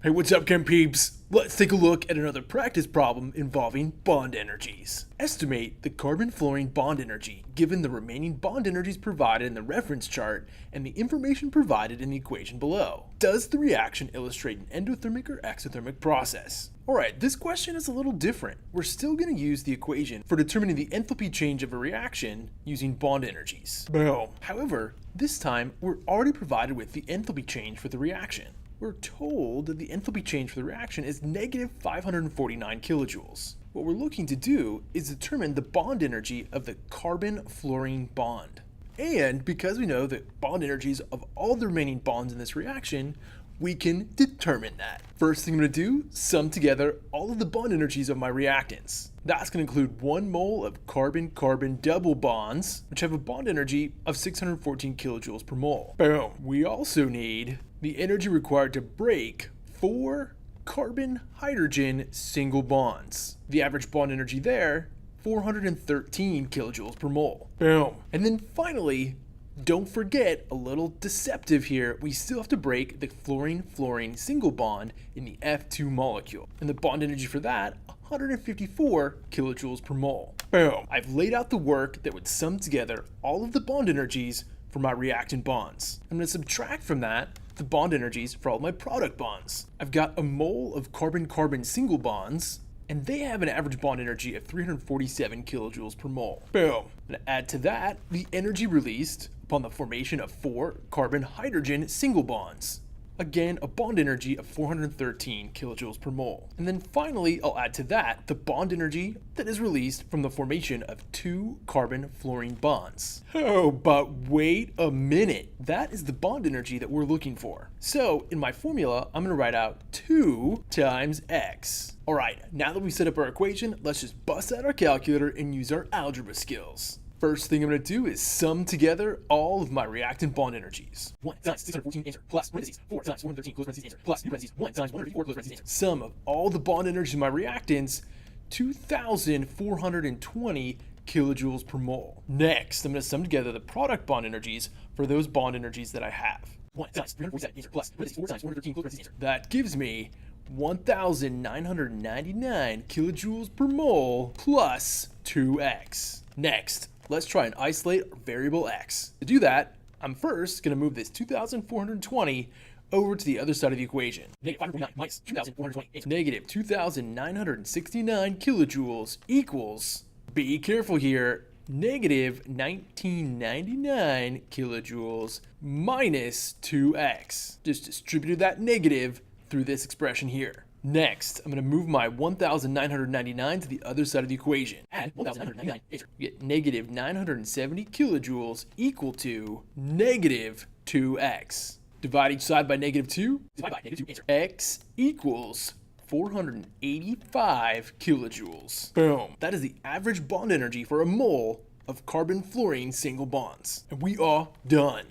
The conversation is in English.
Hey, what's up, Chem peeps? Let's take a look at another practice problem involving bond energies. Estimate the carbon-fluorine bond energy given the remaining bond energies provided in the reference chart and the information provided in the equation below. Does the reaction illustrate an endothermic or exothermic process? Alright, this question is a little different. We're still going to use the equation for determining the enthalpy change of a reaction using bond energies. Boom. However, this time we're already provided with the enthalpy change for the reaction. We're told that the enthalpy change for the reaction is negative 549 kilojoules. What we're looking to do is determine the bond energy of the carbon-fluorine bond. And because we know the bond energies of all the remaining bonds in this reaction, we can determine that. First thing I'm going to do, sum together all of the bond energies of my reactants. That's going to include 1 mole of carbon-carbon double bonds, which have a bond energy of 614 kilojoules per mole. Boom. We also need the energy required to break 4 carbon-hydrogen single bonds. The average bond energy there, 413 kilojoules per mole. Boom. And then finally, don't forget, a little deceptive here, we still have to break the fluorine-fluorine single bond in the F2 molecule. And the bond energy for that, 154 kilojoules per mole. Boom. I've laid out the work that would sum together all of the bond energies for my reactant bonds. I'm going to subtract from that the bond energies for all my product bonds. I've got a mole of carbon-carbon single bonds, and they have an average bond energy of 347 kilojoules per mole. Boom. I'm going to add to that the energy released upon the formation of 4 carbon-hydrogen single bonds. Again, a bond energy of 413 kilojoules per mole. And then finally, I'll add to that the bond energy that is released from the formation of 2 carbon-fluorine bonds. Oh, but wait a minute. That is the bond energy that we're looking for. So in my formula, I'm going to write out 2 times x. All right, now that we've set up our equation, let's just bust out our calculator and use our algebra skills. First thing I'm going to do is sum together all of my reactant bond energies. 1 times 614 answer plus parentheses 4 times 413 close parentheses answer plus new parentheses 1 times 154 close parentheses answer. Sum of all the bond energies of my reactants, 2,420 kilojoules per mole. Next, I'm going to sum together the product bond energies for those bond energies that I have. 1 times 347 answer plus parentheses 4 times 113 close parentheses answer. That gives me 1,999 kilojoules per mole plus 2x. Next, let's try and isolate our variable x. To do that, I'm first going to move this 2,420 over to the other side of the equation. Negative 549 minus 2,420. Negative 2,969 kilojoules equals, be careful here, negative 1999 kilojoules minus 2x. Just distributed that negative through this expression here. Next, I'm going to move my 1,999 to the other side of the equation. Add 1,999. We get negative 970 kilojoules equal to negative 2x. Divide each side by negative 2. Divide by negative 2. Answer. X equals 485 kilojoules. Boom. That is the average bond energy for a mole of carbon-fluorine single bonds. And we are done.